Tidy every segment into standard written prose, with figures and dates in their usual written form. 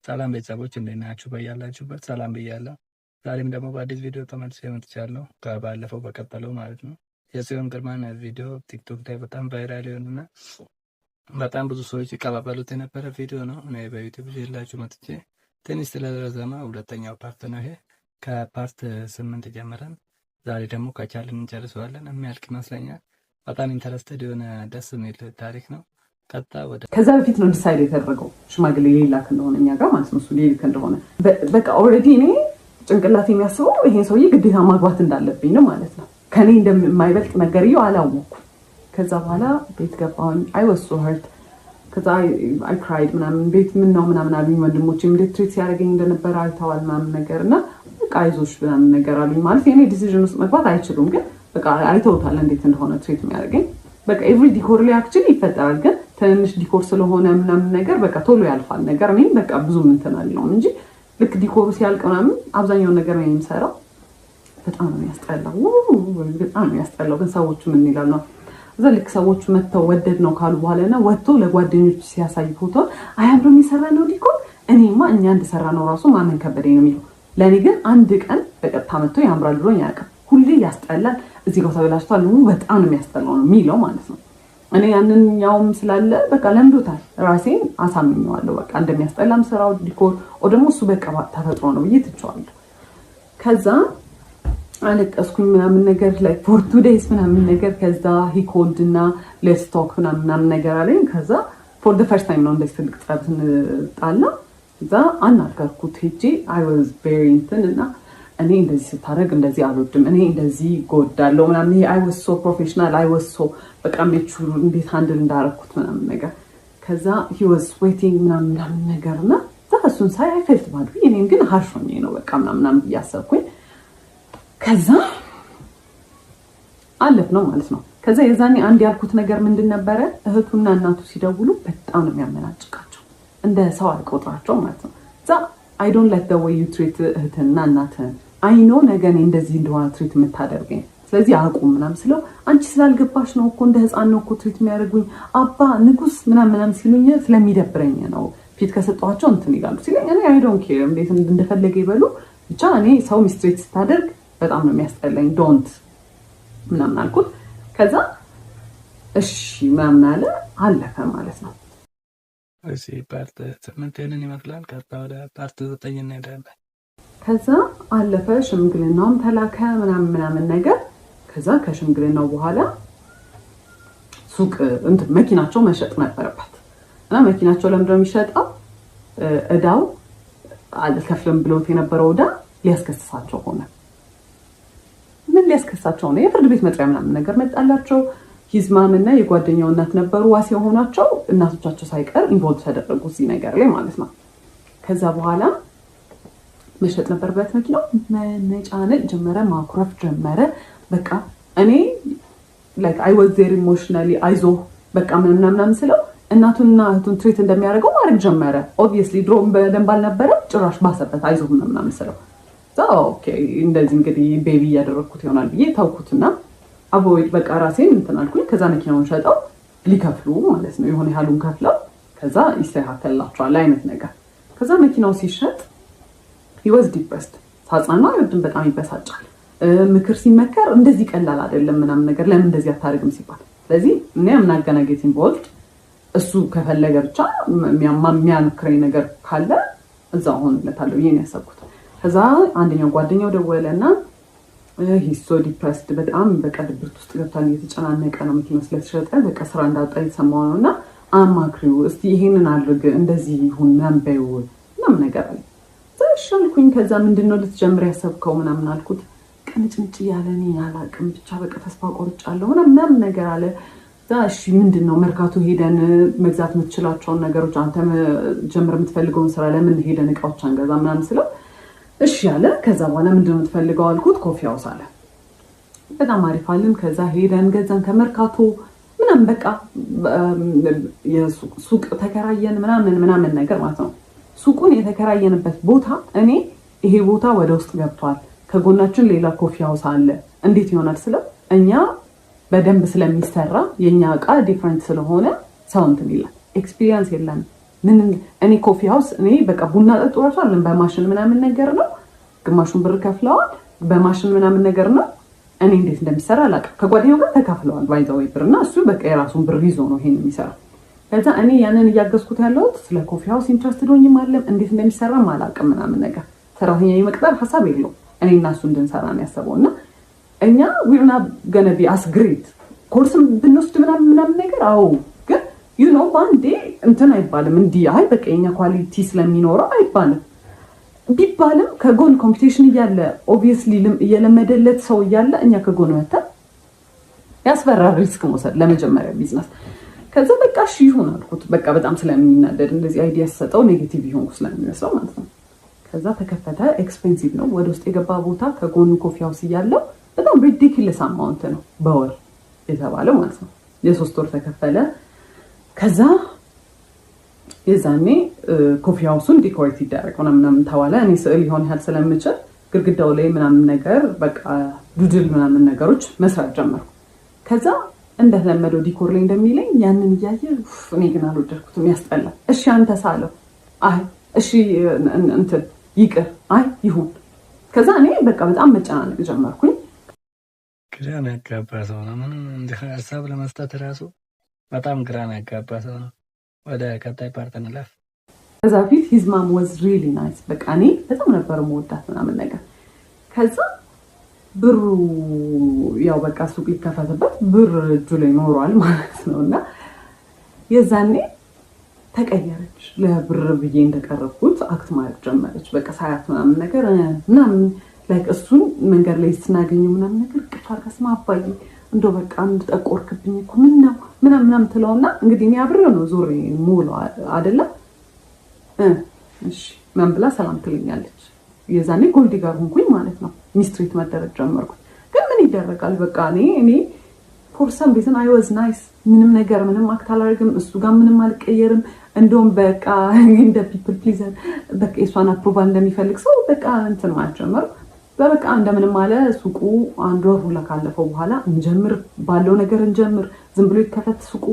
ሰላም ቤተሰቦች እንዴት ናችሁ? በያላችሁበት ሰላም ብያለሁ። ዛሬም ደግሞ በአዲስ ቪዲዮ ተመልሼ መጥቻለሁ። ከባለፈው በቀጠለው ማለት ነው። የጽዮን ግርማን ቪዲዮ ቲክቶክ ላይ በጣም ቫይራል የሆነና በጣም ብዙ ሰዎች ይቀባበሉት የነበረ ቪዲዮ ነው። እኔ በዩቲዩብ ይዤላችሁ መጥቼ ትንሽ ስለረዘመ ሁለተኛው ፓርት ነው ይሄ። ከፓርት 8 ጀምረን ዛሬ ደግሞ ከቻልን እንጨርሰዋለን። የሚያልቅ ይመስለኛል። በጣም ኢንተረስትድ የሆነ ደስ የሚል ታሪክ ነው። ከዛ በፊት ነው ዲሳይድ የተደረገው ሽማግሌ ሊላክ እንደሆነ እኛ ጋር ማለት ነው። እሱ ሊልክ እንደሆነ በቃ ኦልሬዲ እኔ ጭንቅላት የሚያስበው ይሄን ሰውዬ ግዴታ ማግባት እንዳለብኝ ነው ማለት ነው። ከኔ እንደማይበልጥ ነገርየው አላወኩም። ከዛ በኋላ ቤት ገባሁኝ። አይ ዋዝ ሶ ሀርት። ከዛ አይ ክራይድ ምናምን ቤት ምን ነው ምናምን አሉኝ። ወንድሞቼም እንዴት ትሪት ሲያደርገኝ እንደነበረ አይተዋል ምናምን ነገር እና በቃ አይዞሽ ምናምን ነገር አሉኝ። ማለት የኔ ዲሲዥን ውስጥ መግባት አይችሉም፣ ግን በቃ አይተውታል እንዴት እንደሆነ ትሪት የሚያደርገኝ። በቃ ኤቭሪ ዲኮር ላይ አክቹዋሊ ይፈጠራል፣ ግን ትንሽ ዲኮር ስለሆነ ምናምን ነገር በቃ ቶሎ ያልፋል ነገር። እኔም በቃ ብዙ እንትን አልለውም እንጂ ልክ ዲኮሩ ሲያልቅ ምናምን አብዛኛውን ነገር ነው የምሰራው። በጣም ነው የሚያስጠላው፣ በጣም ነው የሚያስጠላው። ግን ሰዎቹ ምን ይላሉ ነው እዛ ልክ ሰዎቹ መተው ወደድ ነው ካሉ በኋላና ወጥቶ ለጓደኞቹ ሲያሳይ ፎቶ አያምርም የሰራ ነው ዲኮር። እኔማ እኛ እንደሰራ ነው ራሱ ማመን ከበደኝ ነው የሚለው። ለኔ ግን አንድ ቀን በቀጥታ መጥቶ ያምራል ብሎኝ አያውቅም። ሁሌ ያስጠላል፣ እዚህ ጋር ተበላሽቷል፣ በጣም ነው የሚያስጠላው ነው የሚለው ማለት ነው። እኔ ያንን ያውም ስላለ በቃ ለምዶታል። ራሴን አሳምኘዋለሁ በቃ እንደሚያስጠላም ስራው ዲኮር ኦ ደግሞ እሱ በቃ ተፈጥሮ ነው ብዬ ትቼዋለሁ። ከዛ አለቀስኩኝ ምናምን ነገር ላይ ፎር 2 days ምናምን ነገር። ከዛ ሂ ኮልድ እና ሌትስ ቶክ ምናምን ነገር አለኝ። ከዛ ፎር ዘ ፈርስት ታይም ነው እንደዚህ ትልቅ ጸብ ስንጣላ። ከዛ አናገርኩት ሄጄ አይ ዋዝ ቬሪ እንትን እና እኔ እንደዚህ ስታደርግ እንደዚህ አልወድም፣ እኔ እንደዚህ ጎዳለሁ ምናምን። ይሄ አይ ዋዝ ሶ ፕሮፌሽናል አይ ዋዝ ሶ በቃ ሜቹር እንዴት ሃንድል እንዳደረኩት ምናምን ነገር። ከዛ ሂ ዋዝ ዌቲንግ ምናምን ነገር እና እሱን ሳይ አይ ፌልት ባድ እኔም ግን ሀርሽ ሆኜ ነው በቃ ምናምን እያሰብኩኝ። ከዛ አለፍ ነው ማለት ነው። ከዛ የዛኔ አንድ ያልኩት ነገር ምንድን ነበረ፣ እህቱና እናቱ ሲደውሉ በጣም ነው የሚያመናጭቃቸው፣ እንደ ሰው አልቆጥራቸው ማለት ነው። እዛ አይ ዶንት ላይክ ዘ ዌይ ዩ ትሪት እህትና እናትህን። አይ ኖ ነገ እኔ እንደዚህ እንደሆነ ትሪት የምታደርገኝ፣ ስለዚህ አቁም ምናምን ስለው አንቺ ስላልገባሽ ነው እኮ እንደ ህፃን ነው እኮ ትሪት የሚያደርጉኝ አባ ንጉስ ምናምን ሲሉኝ ስለሚደብረኝ ነው ፊት ከሰጠኋቸው እንትን ይላሉ ሲለኝ እኔ አይ ዶንት ኬር እንዴት እንደፈለገ ይበሉ ብቻ እኔ ሰው ሚስትሬት ስታደርግ በጣም ነው የሚያስጠላኝ ዶንት ምናምን አልኩት። ከዛ እሺ ምናምን አለ፣ አለፈ ማለት ነው። እዚህ ፓርት 8 ይመስላል። ከዛ ወደ ፓርት 9 እንሄዳለን። ከዛ አለፈ፣ ሽምግልናውም ተላከ ምናምን ነገር። ከዛ ከሽምግልናው በኋላ ሱቅ እንትን መኪናቸው መሸጥ ነበረበት እና መኪናቸው ለምንድን ነው የሚሸጠው? እዳው አልከፍልም ብሎት የነበረው እዳ ሊያስከስሳቸው ሆነ። ምን ሊያስከስሳቸው ነው? የፍርድ ቤት መጥሪያ ምናምን ነገር መጣላቸው። ሂዝማም እና የጓደኛው እናት ነበሩ ዋስ የሆኗቸው፣ እናቶቻቸው ሳይቀር ኢንቮልቭ ተደረጉ እዚህ ነገር ላይ ማለት ነው። ከዛ በኋላ መሸጥ ነበረበት መኪናው፣ መነጫነጭ ጀመረ፣ ማኩረፍ ጀመረ። በቃ እኔ ላይክ አይ ዋዝ ቬሪ ኢሞሽናሊ አይዞ በቃ ምናምን ስለው እናቱንና እህቱን ትሪት እንደሚያደርገው ማድረግ ጀመረ። ኦብቪየስሊ ድሮ በደንብ አልነበረ፣ ጭራሽ ባሰበት። አይዞ ምናምን ስለው ኦኬ እንደዚህ እንግዲህ ቤቢ እያደረግኩት ይሆናል ብዬ ታውኩትና አቮይድ በቃ ራሴን እንትን አልኩኝ። ከዛ መኪናውን ሸጠው ሊከፍሉ ማለት ነው የሆነ ያህሉን ከፍለው ከዛ ይስተካከልላቸዋል አይነት ነገር። ከዛ መኪናው ሲሸጥ he was depressed። ሳጽናና አይወድም፣ በጣም ይበሳጫል። ምክር ሲመከር እንደዚህ ቀላል አይደለም ምናምን ነገር ለምን እንደዚህ አታደርግም ሲባል፣ ስለዚህ እኔ አምናገናጌት ኢንቮልቭድ እሱ ከፈለገ ብቻ የሚያምክረኝ ነገር ካለ እዛው ሆንለታለሁ ይሄን ያሰብኩት። ከዛ አንደኛው ጓደኛው ደወለና he's so depressed በጣም በቃ ድብርት ውስጥ ገብቷል፣ እየተጨናነቀ ነው፣ መኪና ስለተሸጠ በቃ ስራ እንዳጣ የተሰማው ነውና አማክሪው እስቲ ይሄንን አድርግ እንደዚህ ይሁን መንበዩ ምናምን ነገር አለ። ተሻልኩኝ። ከዛ ምንድነው ልትጀምር ያሰብከው ምናምን አልኩት። ቅንጭንጭ ያለ እኔ አላቅም ብቻ በቃ ተስፋ ቆርጫለሁ ምናምን ነገር አለ። እሺ ምንድነው መርካቶ ሄደን መግዛት የምትችላቸውን ነገሮች አንተ ጀምር የምትፈልገውን ስራ ለምን ሄደን እቃዎች አንገዛ ምናምን ስለው እሺ ያለ። ከዛ በኋላ ምንድነው የምትፈልገው አልኩት። ኮፊ ሃውስ አለ። በጣም አሪፍ አለን። ከዛ ሄደን ገዛን ከመርካቶ ምናምን በቃ የሱቅ ተከራየን ምናምን ነገር ማለት ነው። ሱቁን የተከራየንበት ቦታ እኔ ይሄ ቦታ ወደ ውስጥ ገብቷል፣ ከጎናችን ሌላ ኮፊ ሃውስ አለ፣ እንዴት ይሆናል ስለው እኛ በደንብ ስለሚሰራ የኛ እቃ ዲፈረንት ስለሆነ ሰው እንትን ይላል፣ ኤክስፒሪየንስ የለንም ምን እኔ ኮፊ ሃውስ እኔ በቃ ቡና ጠጡ ራሱ አይደለም በማሽን ምናምን ነገር ነው። ግማሹን ብር ከፍለዋል በማሽን ምናምን ነገር ነው። እኔ እንዴት እንደሚሰራ አላውቅም። ከጓደኛው ጋር ተካፍለዋል ባይዘው ብርና እሱ በቃ የራሱን ብር ይዞ ነው ይሄን የሚሰራው። ከዛ እኔ ያንን እያገዝኩት ያለሁት ስለ ኮፊ ሃውስ ኢንትረስትድ ሆኜ ማለም እንዴት እንደሚሰራ አላውቅም ምናምን ነገር። ሰራተኛ የመቅጠር ሀሳብ የለውም። እኔ እና እሱ እንድንሰራ ነው ያሰበውና እኛ ዊርና ገነቢ አስግሬት ኮርስም ብንወስድ ምናምን ነገር አዎ ግን ዩ ኖ ባንዴ እንትን አይባልም እንዲህ አይ በቃ የኛ ኳሊቲ ስለሚኖረው አይባልም። ቢባልም ከጎን ኮምፒቲሽን እያለ ኦብቪየስሊ እየለመደለት ሰው እያለ እኛ ከጎን ወተን ያስፈራል ሪስክ መውሰድ ለመጀመሪያ ቢዝነስ። ከዛ በቃ እሺ ይሁን አልኩት። በቃ በጣም ስለሚናደድ እንደዚህ አይዲያ ሰጠው ኔጌቲቭ ይሆን ስለሚመስለው ማለት ነው። ከዛ ተከፈተ። ኤክስፔንሲቭ ነው። ወደ ውስጥ የገባ ቦታ ከጎኑ ኮፊ ሃውስ እያለው በጣም ሪዲኩለስ አማውንት ነው በወር የተባለው ማለት ነው። የ3 ወር ተከፈለ። ከዛ የዛኔ ኮፊ ሃውሱን ዲኮሬት ይደረግ ምናምን ተባለ። እኔ ስዕል ይሆን ያህል ስለምችል ግድግዳው ላይ ምናምን ነገር በቃ ዱድል ምናምን ነገሮች መስራት ጀመርኩ። ከዛ እንደተለመደው ዲኮር ላይ እንደሚለኝ ያንን እያየ እኔ ግን አልወደድኩትም፣ ያስጠላል። እሺ አንተ ሳለው አይ እሺ እንትን ይቅር አይ ይሁን። ከዛ እኔ በቃ በጣም መጨናነቅ ጀመርኩኝ። ግራን ያጋባ ሰው ነው። ምንም እንዲህ ሀሳብ ለመስጠት ራሱ በጣም ግራን ያጋባ ሰው ነው። ወደ ቀጣይ ፓርት እንለፍ። ከዛ ፊት ሂዝ ማም ዋዝ ሪሊ ናይስ። በቃ እኔ በጣም ነበር መወዳት ምናምን ነገር። ከዛ ብሩ ያው በቃ ሱቅ ሊከፈትበት ብር እጁ ላይ ኖሯል ማለት ነው። እና የዛኔ ተቀየረች። ለብር ብዬ እንደቀረብኩት አክት ማለት ጀመረች። በቃ ሳያት ምናምን ነገር ምናምን ላይክ እሱን መንገድ ላይ ስናገኘው ምናምን ነገር ቅፋ ከስማ አባዬ እንደው በቃ አንድ ጠቆርክብኝ እኮ ምን ነው ምናምን ትለውና እንግዲህ እኔ አብሬው ነው ዞሬ ሙሉ አይደለም እሺ ምን ብላ ሰላም ትለኛለች። የዛኔ ጎልዲ ጋር ሆንኩኝ ማለት ነው። ሚስትሪት መደረግ ጀመርኩኝ። ግን ምን ይደረጋል በቃ እኔ ፎር ሰም ሪዝን አይ ዋዝ ናይስ። ምንም ነገር ምንም አክት አላደርግም። እሱ ጋር ምንም አልቀየርም። እንደውም በቃ እንደ ፒፕል ፕሊዘር በቃ የሷን አፕሮቫል እንደሚፈልግ ሰው በቃ እንትን ማለት ጀመርኩ። በቃ እንደምንም አለ ሱቁ 1 ወር ሁላ ካለፈው በኋላ እንጀምር ባለው ነገር እንጀምር ዝም ብሎ ይከፈት ሱቁ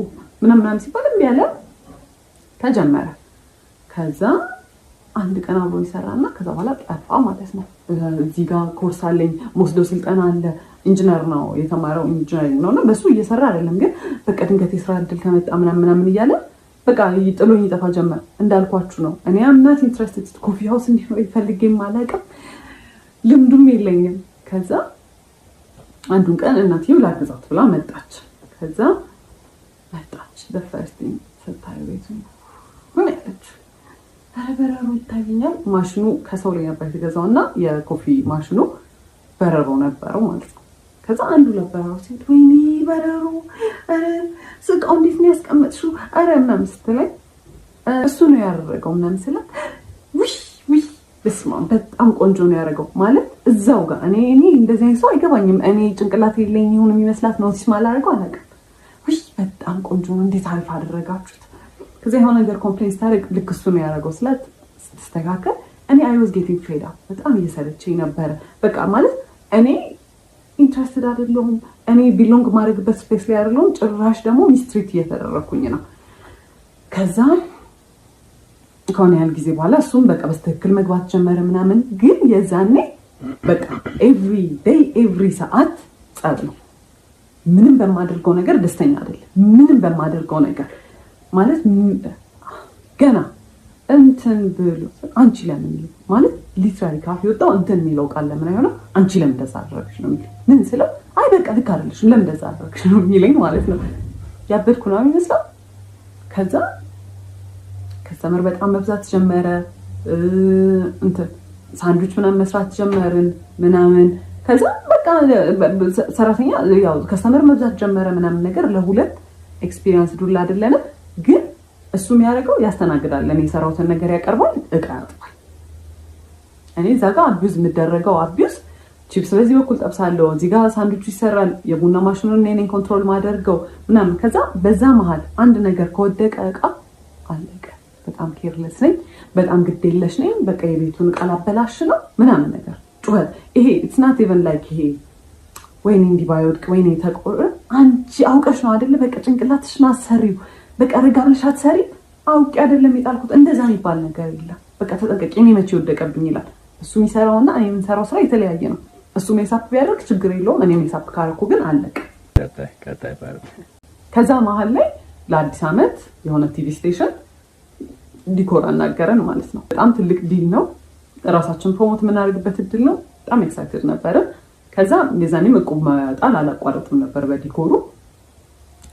ምናምን ሲባል እምቢ አለ። ተጀመረ። ከዛ አንድ ቀን አብሮ ይሰራና ከዛ በኋላ ጠፋ ማለት ነው። እዚህ ጋር ኮርስ አለኝ ወስዶ ስልጠና አለ። ኢንጂነር ነው የተማረው ኢንጂነሪንግ ነውና በሱ እየሰራ አይደለም ግን በቃ ድንገት የስራ እድል ከመጣ ምናምን እያለ በቃ ጥሎኝ ይጠፋ ጀመር። እንዳልኳችሁ ነው እኔ አምናት ኢንትረስትድ ኮፊ ሃውስ እንዲሆን ይፈልገኝ ማለቅም ልምዱም የለኝም። ከዛ አንዱን ቀን እናትየው ላግዛት ብላ መጣች። ከዛ መጣች በፈርስቲንግ ስታይ ቤቱ ምን ያለች በረሮ ይታየኛል። ማሽኑ ከሰው ላይ ነበር የተገዛውና የኮፊ ማሽኑ በረሮ ነበረው ማለት ነው። ከዛ አንዱ ለበረሮ ሲል ወይኔ በረሮ ስቃው እንዴት ነው ያስቀመጥሽው? አረ ምናምን ስትለኝ እሱ ነው ያደረገው ምናምን ስላት በስማ በጣም ቆንጆ ነው ያደረገው ማለት እዛው ጋር እኔ እንደዚህ አይነት ሰው አይገባኝም። እኔ ጭንቅላት የለኝ ይሁን የሚመስላት ኖቲስ ማላደርገው አላውቅም። በጣም ቆንጆ ነው እንዴት አሪፍ አደረጋችሁት። ከዛ የሆነ ነገር ኮምፕሌን ስታደርግ ልክ እሱ ነው ያደረገው ስላት ስትስተካከል እኔ አይ ዋዝ ጌቲንግ ፌድ አፕ በጣም እየሰለቸኝ ነበረ። በቃ ማለት እኔ ኢንትረስትድ አይደለሁም። እኔ ቢሎንግ ማድረግበት ስፔስ ላይ አይደለሁም። ጭራሽ ደግሞ ሚስትሪት እየተደረኩኝ ነው። ከዛ ከሆነ ያህል ጊዜ በኋላ እሱም በቃ በስትክክል መግባት ጀመረ ምናምን። ግን የዛኔ በቃ ኤቭሪ ዴይ ኤቭሪ ሰዓት ጸብ ነው። ምንም በማደርገው ነገር ደስተኛ አይደለም። ምንም በማደርገው ነገር ማለት ገና እንትን ብሎ አንቺ ለምን ማለት ሊትራሊ ካፍ ይወጣው እንትን የሚለው ቃል ለምን አይሆነው አንቺ ለምን እንደዛ አደረግሽ ነው የሚለው። ምን ስለው አይ በቃ ልክ አይደለሽም ለምን እንደዛ አደረግሽ ነው የሚለኝ ማለት ነው። ያበድኩ ነው የሚመስለው። ከዛ ከስተመር በጣም መብዛት ጀመረ። እንትን ሳንድዊች ምናምን መስራት ጀመርን ምናምን። ከዛ በቃ ሰራተኛ ያው ከስተመር መብዛት ጀመረ ምናምን ነገር ለሁለት ኤክስፒሪየንስ ዱላ አይደለም። ግን እሱ የሚያደርገው ያስተናግዳል። እኔ የሰራሁትን ነገር ያቀርባል፣ እቃ ያጥባል። እኔ እዛ ጋር አቢዩዝ የምደረገው አቢዩዝ ቺፕስ በዚህ በኩል ጠብሳለሁ፣ እዚህ ጋር ሳንድዊች ይሰራል፣ የቡና ማሽኑን እኔ ነኝ ኮንትሮል ማደርገው ምናምን። ከዛ በዛ መሀል አንድ ነገር ከወደቀ እቃ አለቀ። በጣም ኬርለስ ነኝ፣ በጣም ግዴለሽ ነኝ። በቃ የቤቱን እቃ ላበላሽ ነው ምናምን ነገር ጩኸት። ይሄ ኢትስ ናት ኢቨን ላይክ ይሄ ወይኔ እንዲህ ባይወድቅ ወይኔ ተቆረ አንቺ አውቀሽ ነው አይደለ? በቃ ጭንቅላትሽን አሰሪው በቃ ረጋ ብለሽ አትሰሪ አውቄ አይደለም የጣልኩት እንደዛ የሚባል ነገር የለም። በቃ ተጠንቀቂ፣ እኔ መቼ ወደቀብኝ ይላል። እሱ የሚሰራውና እኔ የምሰራው ስራ የተለያየ ነው። እሱ ሜሳፕ ቢያደርግ ችግር የለውም፣ እኔ ሜሳፕ ካረኩ ግን አለቀ። ከዛ መሀል ላይ ለአዲስ ዓመት የሆነ ቲቪ ስቴሽን ዲኮር አናገረን ማለት ነው። በጣም ትልቅ ዲል ነው፣ ራሳችን ፕሮሞት የምናደርግበት እድል ነው። በጣም ኤክሳይትድ ነበረ። ከዛ የዛኔም እቁብ መጣል አላቋረጥም ነበር በዲኮሩ።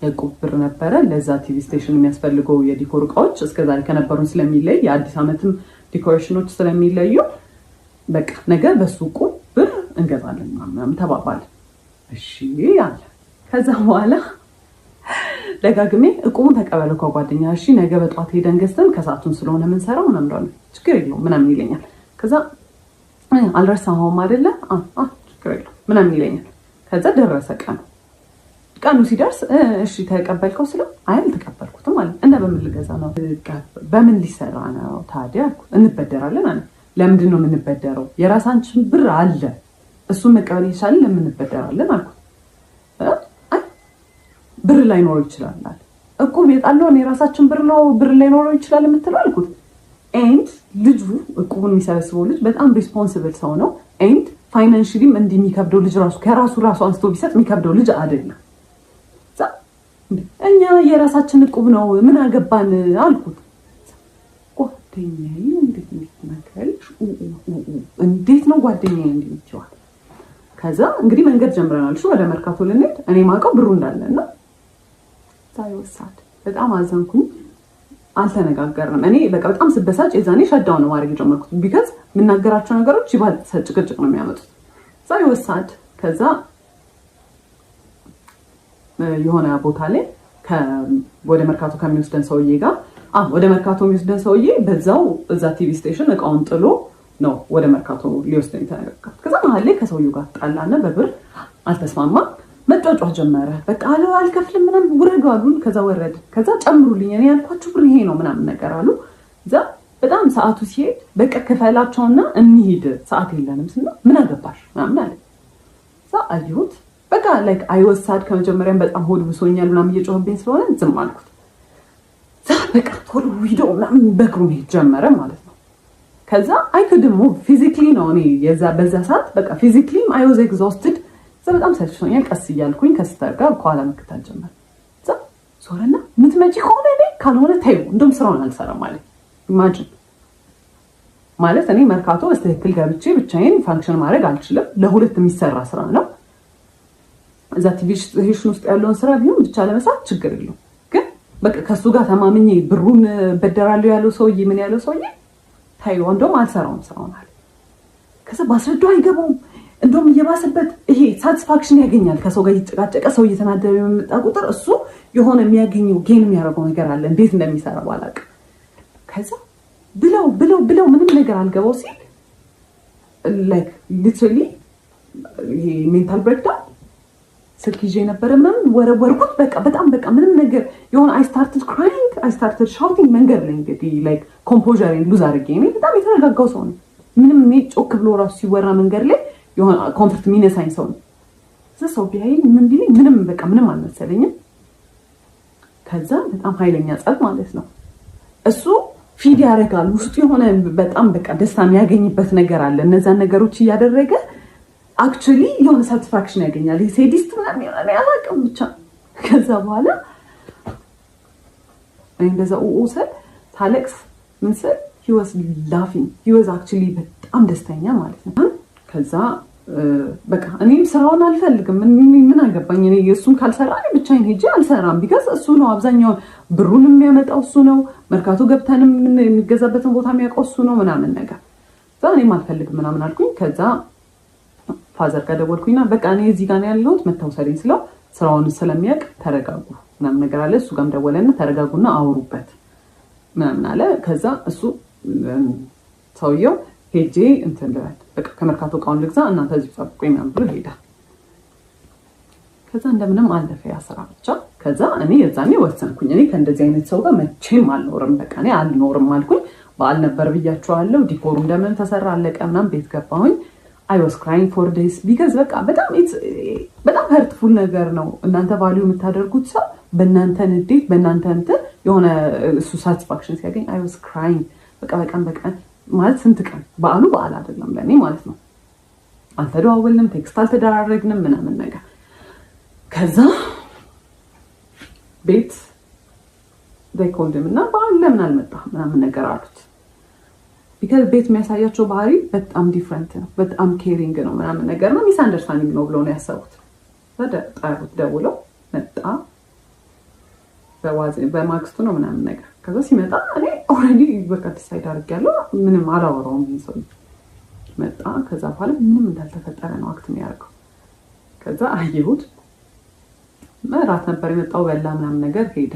እቁብ ብር ነበረ ለዛ ቲቪ ስቴሽን የሚያስፈልገው የዲኮር እቃዎች እስከዛሬ ከነበሩን ስለሚለይ የአዲስ ዓመትም ዲኮሬሽኖች ስለሚለዩ በቃ ነገ በሱ እቁብ ብር እንገዛለን ምናምን ተባባልን። እሺ አለ። ከዛ በኋላ ደጋግሜ እቁቡን ተቀበለው ከጓደኛ እሺ ነገ በጧት ሄደን ገዝተን ከሰዓቱን ስለሆነ የምንሰራው ምናምን እንደሆነ ችግር የለውም ምናምን ይለኛል። ከዛ አልረሳኸውም አይደለ ችግር የለውም ምናምን ይለኛል። ከዛ ደረሰ ቀኑ ሲደርስ እሺ ተቀበልከው ስለው አይ አልተቀበልኩትም አለ። እና በምን ልገዛ ነው? በምን ሊሰራ ነው ታዲያ? እንበደራለን አለ። ለምንድን ነው የምንበደረው? የራሳችን ብር አለ እሱን መቀበል ይቻላል ለምን እንበደራለን አልኩት። አይ ብር ላይኖረው ይችላል አለ። እቁብ የጣለውን የራሳችን ብር ነው ብር ላይኖረው ይችላል የምትለው አልኩት። ኤንድ ልጁ እቁቡን የሚሰበስበው ልጅ በጣም ሪስፖንሲብል ሰው ነው። ኤንድ ፋይናንሽሊም እንዲህ የሚከብደው ልጅ ራሱ ከራሱ አንስቶ ቢሰጥ የሚከብደው ልጅ አይደለም። እኛ የራሳችን እቁብ ነው ምን አገባን አልኩት። ጓደኛዬ እንዴት ነው ጓደኛዬ እንዲችዋል። ከዛ እንግዲህ መንገድ ጀምረናል። እሺ ወደ መርካቶ ልንሄድ እኔ ማውቀው ብሩ እንዳለና ሳይወሳድ በጣም አዘንኩኝ። አልተነጋገርንም። እኔ በቃ በጣም ስበሳጭ የዛኔ ሸዳው ነው ማድረግ የጀመርኩት። ቢካዝ የምናገራቸው ነገሮች ይባል ጭቅጭቅ ነው የሚያመጡት። ሳይወሳድ ከዛ የሆነ ቦታ ላይ ወደ መርካቶ ከሚወስደን ሰውዬ ጋር ወደ መርካቶ የሚወስደን ሰውዬ በዛው እዛ ቲቪ ስቴሽን እቃውን ጥሎ ነው ወደ መርካቶ ሊወስደን የተነጋገርኩት። ከዛ መሀል ላይ ከሰውዬው ጋር ጣላና በብር አልተስማማም። መጫጫ ጀመረ። በቃ አልከፍልም ምናምን ውረዱ አሉን። ከዛ ወረድ። ከዛ ጨምሩልኝ እኔ ያልኳችሁ ብር ይሄ ነው ምናምን ነገር አሉ። እዛ በጣም ሰዓቱ ሲሄድ በቃ ክፈላቸውና እንሂድ ሰዓት የለንም ስና ምን አገባሽ ምናምን አለ። እዛ አየሁት በቃ ላይክ አይወሳድ ከመጀመሪያም በጣም ሆድ ብሶኛል ምናምን እየጮህብኝ ስለሆነ ዝም አልኩት። በቃ ቶሎ ቪዲዮ ምናምን በእግሩ መሄድ ጀመረ ማለት ነው። ከዛ አይ ኩድንት ሙቭ ፊዚክሊ ነው እኔ በዛ ሰዓት በቃ ፊዚክሊም አይ ዋዝ ኤግዞስትድ። በጣም ሰልችቶኛል። ቀስ እያልኩኝ ከስተር ጋር ከኋላ መከታተል ጀመር። ዞረና የምትመጪ ከሆነ እኔ ካልሆነ ታዩ እንደውም ስራውን አልሰራም ማለት ኢማጂን ማለት እኔ መርካቶ በስትክክል ገብቼ ብቻዬን ፋንክሽን ማድረግ አልችልም። ለሁለት የሚሰራ ስራ ነው። እዛ ቲቪ ስቴሽን ውስጥ ያለውን ስራ ቢሆን ብቻ ለመስራት ችግር የለውም። ግን በቃ ከሱ ጋር ተማምኜ ብሩን በደራለሁ ያለው ሰውዬ ምን ያለው ሰውዬ ታዩ እንደውም አልሰራውም ስራውን አለ። ከዛ ባስረዳው አይገባውም። እንደውም እየባሰበት ይሄ ሳቲስፋክሽን ያገኛል። ከሰው ጋር እየተጨቃጨቀ ሰው እየተናደደ በመጣ ቁጥር እሱ የሆነ የሚያገኘው ጌን የሚያደርገው ነገር አለ። እንዴት እንደሚሰራ ባላውቅም ከዛ ብለው ምንም ነገር አልገባው ሲል ላይክ ሊትራሊ ይሄ ሜንታል ብሬክዳውን ስልክ ይዤ ነበረ ምናምን ወረወርኩት። በጣም ምንም ነገር የሆነ አይ ስታርትድ ክራይንግ አይ ስታርትድ ሻውቲንግ መንገድ ላይ እንግዲህ ላይክ ኮምፖዘሬን ሉዝ አድርጌ እኔ በጣም የተረጋጋው ሰው ነው። ምንም እኔ ጮክ ብሎ ራሱ ሲወራ መንገድ ላይ የሆነ ኮንፈርት የሚነሳኝ ሰው ነው። ሰው ቢያይኝ ምን ቢለኝ ምንም አልመሰለኝም። ከዛ በጣም ኃይለኛ ጸብ ማለት ነው። እሱ ፊድ ያደርጋል ውስጡ የሆነ በጣም ደስታ የሚያገኝበት ነገር አለ። እነዛን ነገሮች እያደረገ አክቹሊ የሆነ ሳቲስፋክሽን ያገኛል። ሴዲስት ምናምን ይሆናል አላውቅም ብቻ። ከዛ በኋላ እንደዛ ኡኡሰል ታለቅስ ምን ስል he was laughing he was actually በጣም ደስተኛ ማለት ነው። ከዛ በቃ እኔም ስራውን አልፈልግም ምን አገባኝ እኔ እሱን ካልሰራ እኔ ብቻዬን ሄጄ አልሰራም። ቢካዝ እሱ ነው አብዛኛውን ብሩን የሚያመጣው እሱ ነው። መርካቶ ገብተንም የሚገዛበትን ቦታ የሚያውቀው እሱ ነው ምናምን ነገር። ከዛ እኔም አልፈልግም ምናምን አልኩኝ። ከዛ ፋዘር ጋር ደወልኩኝና በቃ እኔ እዚህ ጋር ነው ያለሁት መታወሰልኝ ስለው ስራውን ስለሚያውቅ ተረጋጉ ምናምን ነገር አለ። እሱ ጋርም ደወለና ተረጋጉና አውሩበት ምናምን አለ። ከዛ እሱ ሰውየው ሄጄ እንትን ልበል በቃ ከመርካቶ እቃውን ልግዛ እናንተ እዚህ ጠብቁኝ ምናምን ብሎ ሄዳ። ከዛ እንደምንም አለፈ ያ ስራ ብቻ። ከዛ እኔ የዛኔ ወሰንኩኝ እኔ ከእንደዚህ አይነት ሰው ጋር መቼም አልኖርም በቃ እኔ አልኖርም አልኩኝ። በዓል ነበር ብያቸዋለሁ። ዲኮሩ እንደምን ተሰራ አለቀ ምናምን ቤት ገባሁኝ። I was crying for days because በቃ በጣም hurtful ነገር ነው። እናንተ ቫልዩ የምታደርጉት ሰው በእናንተ ንዴት በእናንተ እንትን የሆነ እሱ ሳቲስፋክሽን ሲያገኝ I was crying በቃ በቀን ማለት ስንት ቀን በዓል አይደለም ለኔ ማለት ነው። አልተደዋወልንም፣ ቴክስት አልተደራረግንም ምናምን ነገር። ከዛ ቤት ደይኮልድም እና በዓል ለምን አልመጣም ምናምን ነገር አሉት። ቢካዝ ቤት የሚያሳያቸው ባህሪ በጣም ዲፍረንት ነው፣ በጣም ኬሪንግ ነው ምናምን ነገር ነው። ሚስ አንደርስታንዲንግ ነው ብለው ነው ያሰቡት። ጠሩት፣ ደውለው መጣ። በማግስቱ ነው ምናምን ነገር። ከዛ ሲመጣ እኔ ኦልሬዲ በቃ ዲሳይድ አድርጌያለሁ፣ ምንም አላወራውም። ሰው መጣ። ከዛ በኋላ ምንም እንዳልተፈጠረ ነው አክት የሚያደርገው። ከዛ አየሁት። እራት ነበር የመጣው፣ በላ ምናምን ነገር ሄደ።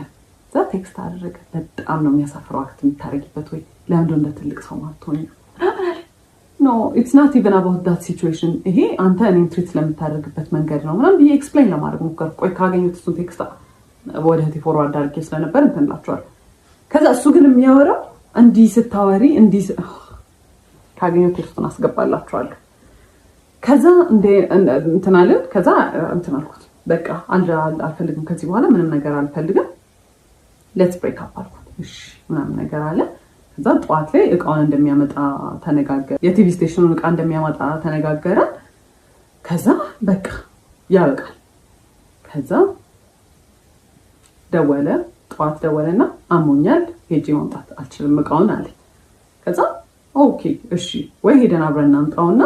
እዛ ቴክስት አደረገ። በጣም ነው የሚያሳፍረው አክት የምታደርጊበት ወይ ለምንድን ነው እንደ ትልቅ ሰው ማትሆኝ? ኖ ኢትስ ናት ኢቨን አባውት ዳት ሲቹዌሽን። ይሄ አንተ እኔን ትሪት ስለምታደርግበት መንገድ ነው ምናምን ብዬ ኤክስፕሌን ለማድረግ ሞከርኩ። ቆይ ካገኙት እሱን ቴክስት ወደ እህቴ ፎርዋርድ አድርጌ ስለነበር እንትን እላቸዋለሁ። ከዛ እሱ ግን የሚያወራው እንዲህ ስታወሪ እንዲህ ካገኘው ቴክስቱን አስገባላችኋለሁ። ከዛ እንትን አለን። ከዛ እንትን አልኩት፣ በቃ አልፈልግም ከዚህ በኋላ ምንም ነገር አልፈልግም፣ ሌትስ ብሬክ አፕ አልኩት። እሺ ምናምን ነገር አለ። ከዛ ጠዋት ላይ እቃውን እንደሚያመጣ ተነጋገረ፣ የቲቪ ስቴሽኑን እቃ እንደሚያመጣ ተነጋገረ። ከዛ በቃ ያበቃል። ከዛ ደወለ፣ ጠዋት ደወለና አሞኛል ሄጄ ማምጣት አልችልም እቃውን አለ። ከዛ ኦኬ እሺ ወይ ሄደን አብረን እናምጣውና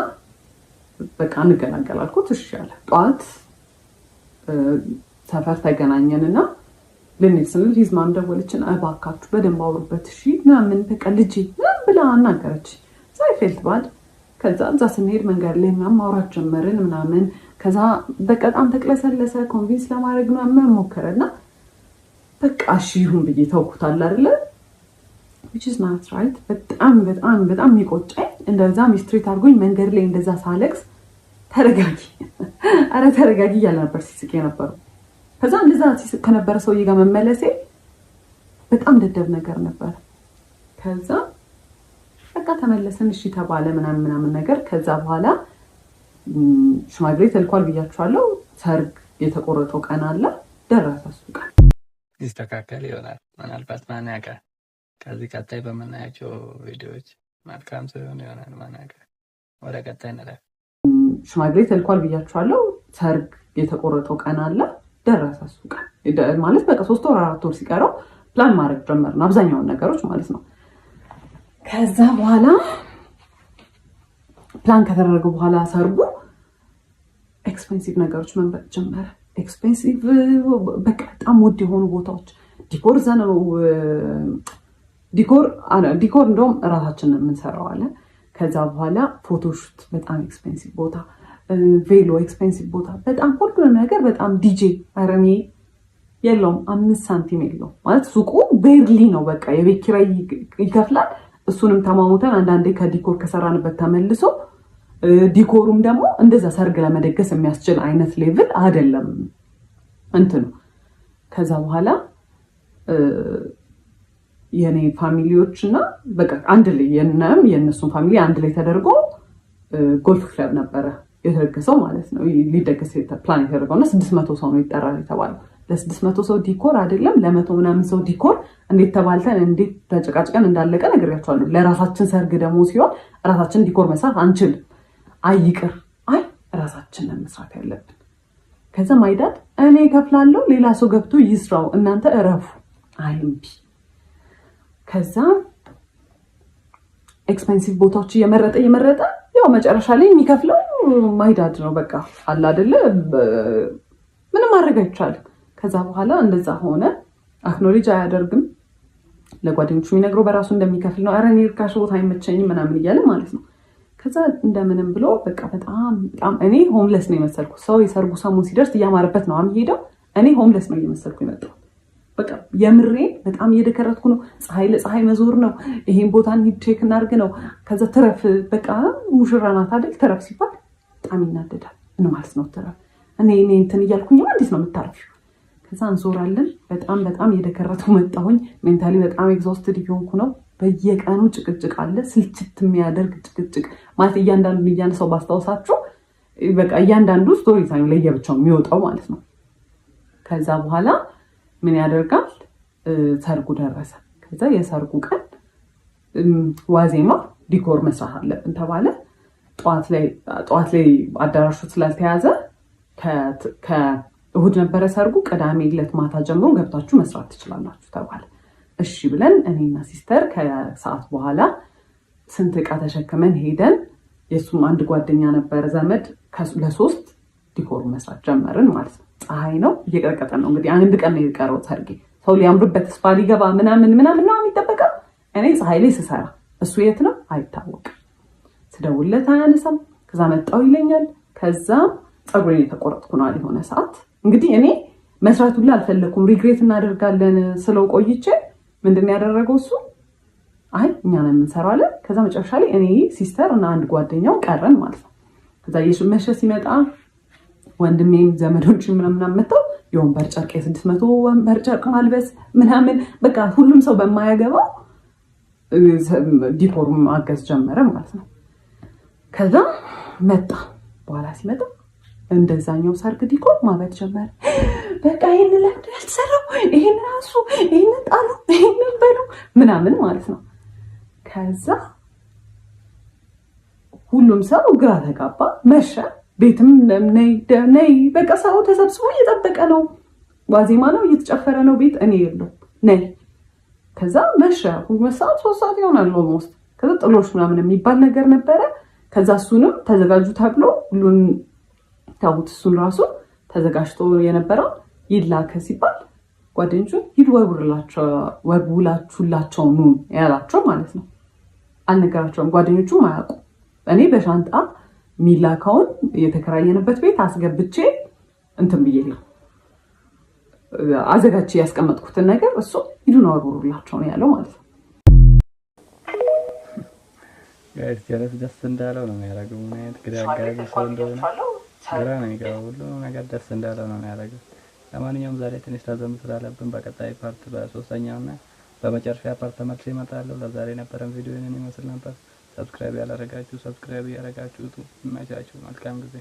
በቃ እንገላገል አልኩት። እሺ አለ። ጠዋት ሰፈር ተገናኘንና ልንሄድ ስንል ሂዝማን ደወለችን። እባካችሁ በደንብ አውሩበት እሺ ምናምን በቃ ልጄ ምናምን ብላ አናገረች። ሳይፌልት ባድ። ከዛ እዛ ስንሄድ መንገድ ላይ ምናምን ማውራት ጀመርን ምናምን። ከዛ በጣም ተቅለሰለሰ። ኮንቪንስ ለማድረግ ምናምን ሞከረና በቃ እሺ ይሁን ብዬ ተውኩታል አይደለ? which is not right። በጣም የሚቆጨኝ እንደዛ ሚስትሪት አድርጎኝ መንገድ ላይ እንደዛ ሳለቅስ ተረጋጊ፣ አረ ተረጋጊ እያለ ነበር ሲስቅ የነበረው። ከዛ እንደዛ ሲስቅ ከነበረ ሰውዬ ጋር መመለሴ በጣም ደደብ ነገር ነበር። ከዛ በቃ ተመለስን፣ እሺ ተባለ ምናምን ነገር። ከዛ በኋላ ሽማግሌ ተልኳል ብያችኋለሁ። ሰርግ የተቆረጠው ቀን አለ፣ ደረሰ እሱ ቀን። ይስተካከል ይሆናል ምናልባት፣ ማን ያውቃል? ከዚህ ቀጣይ በምናያቸው ቪዲዮዎች መልካም ሲሆን ይሆናል፣ ማን ያውቃል? ወደ ቀጣይ እንለፍ። ሽማግሌ ተልኳል ብያችኋለሁ። ሰርግ የተቆረጠው ቀን አለ፣ ደረሰ እሱ ቀን። ማለት በቃ 3 ወር 4 ወር ሲቀረው ፕላን ማድረግ ጀመርን፣ አብዛኛውን ነገሮች ማለት ነው። ከዛ በኋላ ፕላን ከተደረገ በኋላ ሰርጉ ኤክስፔንሲቭ ነገሮች መምረጥ ጀመረ። ኤክስፔንሲቭ በቃ በጣም ውድ የሆኑ ቦታዎች፣ ዲኮር እዛ ነው። ዲኮር እንደውም እራሳችንን የምንሰራው አለ። ከዛ በኋላ ፎቶሹት በጣም ኤክስፔንሲቭ ቦታ፣ ቬሎ ኤክስፔንሲቭ ቦታ፣ በጣም ሁሉንም ነገር በጣም ዲጄ አረኔ የለውም 5 ሳንቲም የለውም ማለት ሱቁ ቤርሊ ነው። በቃ የቤት ኪራይ ይከፍላል። እሱንም ተማሙተን አንዳንዴ ከዲኮር ከሰራንበት ተመልሶ ዲኮሩም ደግሞ እንደዛ ሰርግ ለመደገስ የሚያስችል አይነት ሌቭል አይደለም እንትኑ። ከዛ በኋላ የኔ ፋሚሊዎች እና በቃ አንድ ላይ የእነሱን ፋሚሊ አንድ ላይ ተደርጎ ጎልፍ ክለብ ነበረ የተደገሰው ማለት ነው። ሊደገስ ፕላን የተደረገው እና 600 ሰው ነው ይጠራል የተባለው። ለ600 ሰው ዲኮር አይደለም ለ100 ምናምን ሰው ዲኮር እንዴት ተባልተን እንዴት ተጨቃጭቀን እንዳለቀ ነግሬያቸዋለሁ። ለራሳችን ሰርግ ደግሞ ሲሆን ራሳችን ዲኮር መስራት አንችልም። አይቅር ራሳችንን መስራት ያለብን። ከዛ ማይዳድ እኔ ከፍላለሁ ሌላ ሰው ገብቶ ይስራው እናንተ እረፉ አይምቢ። ከዛ ኤክስፔንሲቭ ቦታዎች እየመረጠ ያው መጨረሻ ላይ የሚከፍለው ማይዳድ ነው። በቃ አለ አይደለ ምንም ማድረግ አይቻልም። ከዛ በኋላ እንደዛ ሆነ። አክኖሌጅ አያደርግም። ለጓደኞቹ የሚነግረው በራሱ እንደሚከፍል ነው። ኧረ እኔ ርካሽ ቦታ አይመቸኝም ምናምን እያለ ማለት ነው። ከዛ እንደምንም ብሎ በቃ በጣም እኔ ሆምለስ ነው የመሰልኩት። ሰው የሰርጉ ሰሞን ሲደርስ እያማረበት ነው የሚሄደው። እኔ ሆምለስ ነው እየመሰልኩ የመጣው። በቃ የምሬ በጣም እየደከረትኩ ነው። ፀሐይ ለፀሐይ መዞር ነው። ይሄን ቦታ እንሂድ ቼክ እናድርግ ነው። ከዛ ትረፍ በቃ ሙሽራ ናት አይደል? ትረፍ ሲባል በጣም ይናደዳል። ምን ማለት ነው ትረፍ? እኔ እንትን እያልኩኝ እንዴት ነው የምታረፊው? ከዛ እንዞራለን። በጣም እየደከረቱ መጣሁኝ። ሜንታሊ በጣም ኤግዞስትድ እየሆንኩ ነው። በየቀኑ ጭቅጭቅ አለ። ስልችት የሚያደርግ ጭቅጭቅ ማለት እያንዳንዱ ሰው ባስታውሳችሁ በቃ እያንዳንዱ ስቶሪ ታይም ለየብቻው የሚወጣው ማለት ነው። ከዛ በኋላ ምን ያደርጋል? ሰርጉ ደረሰ። ከዛ የሰርጉ ቀን ዋዜማ ዲኮር መስራት አለብን ተባለ። ጠዋት ላይ አዳራሹ ስላልተያዘ ከእሁድ ነበረ ሰርጉ፣ ቅዳሜ ዕለት ማታ ጀምሮ ገብታችሁ መስራት ትችላላችሁ ተባለ። እሺ ብለን እኔና ሲስተር ከሰዓት በኋላ ስንት ዕቃ ተሸክመን ሄደን የሱም አንድ ጓደኛ ነበረ ዘመድ ለ3 ዲኮር መስራት ጀመርን ማለት ነው። ፀሐይ ነው እየቀጠቀጠ ነው እንግዲህ አንድ ቀን ነው የቀረው ሰርጌ። ሰው ሊያምርበት ተስፋ ሊገባ ምናምን ነው የሚጠበቀው። እኔ ፀሐይ ላይ ስሰራ እሱ የት ነው አይታወቅም። ስደውልለት አያነሳም። ከዛ መጣው ይለኛል። ከዛ ፀጉሬን የተቆረጥኩ ነው የሆነ ሰዓት እንግዲህ እኔ መስራት ሁላ አልፈለኩም። ሪግሬት እናደርጋለን ስለው ቆይቼ ምንድን ያደረገው እሱ አይ እኛ ነን የምንሰራው አለ። ከዛ መጨረሻ ላይ እኔ ሲስተር እና አንድ ጓደኛው ቀረን ማለት ነው። ከዛ የሽመሸ ሲመጣ ወንድሜም ዘመዶችን ምናምን መጥተው የወንበር ጨርቅ 600 ወንበር ጨርቅ ማልበስ ምናምን በቃ ሁሉም ሰው በማያገባው ዲኮር ማገዝ ጀመረ ማለት ነው። ከዛ መጣ በኋላ ሲመጣ እንደዛኛው ሰርግ ዲኮር ማበድ ጀመረ። በቃ ይሄን ለምድ ያልሰራው ይሄን ራሱ ይሄን ጣሉ ይሄን በሉ ምናምን ማለት ነው። ከዛ ሁሉም ሰው ግራ ተጋባ። መሸ። ቤትም ነይ በቃ ሰው ተሰብስቦ እየጠበቀ ነው። ዋዜማ ነው እየተጨፈረ ነው ቤት እኔ የለውም ነይ። ከዛ መሸ። 2 ሰዓት 3 ሰዓት ይሆናል ኦልሞስት። ከዛ ጥሎሽ ምናምን የሚባል ነገር ነበረ። ከዛ እሱንም ተዘጋጁ ተብሎ ሁሉን ታውት እሱን ራሱ ተዘጋጅቶ የነበረው ይላከ ሲባል ጓደኞቹ ሂድ ወርውላችሁላቸው ኑ ያላቸው ማለት ነው። አልነገራቸውም። ጓደኞቹም አያውቁ። እኔ በሻንጣ ሚላካውን የተከራየንበት ቤት አስገብቼ እንትን ብዬ ነው አዘጋጅቼ ያስቀመጥኩትን ነገር እሱ ሂዱን ወርውላቸው ነው ያለው ማለት ነው። ጋይስ ጀለስ ደስ እንዳለው ነው የሚያደርገው። ምን አይነት ግራ አጋቢ ሰው እንደሆነ ግራ ነው የሚገባው። ሁሉ ነገር ደስ እንዳለው ነው የሚያደርገው። ለማንኛውም ዛሬ ትንሽ ረዘም ስላለብን በቀጣይ ፓርት በሶስተኛውና በመጨረሻ ፓርት ተመልሼ እመጣለሁ። ለዛሬ የነበረን ቪዲዮ ይሄንን ይመስል ነበር። ሰብስክራይብ ያላደረጋችሁ ሰብስክራይብ ያደረጋችሁ ይመቻችሁ። መልካም ጊዜ።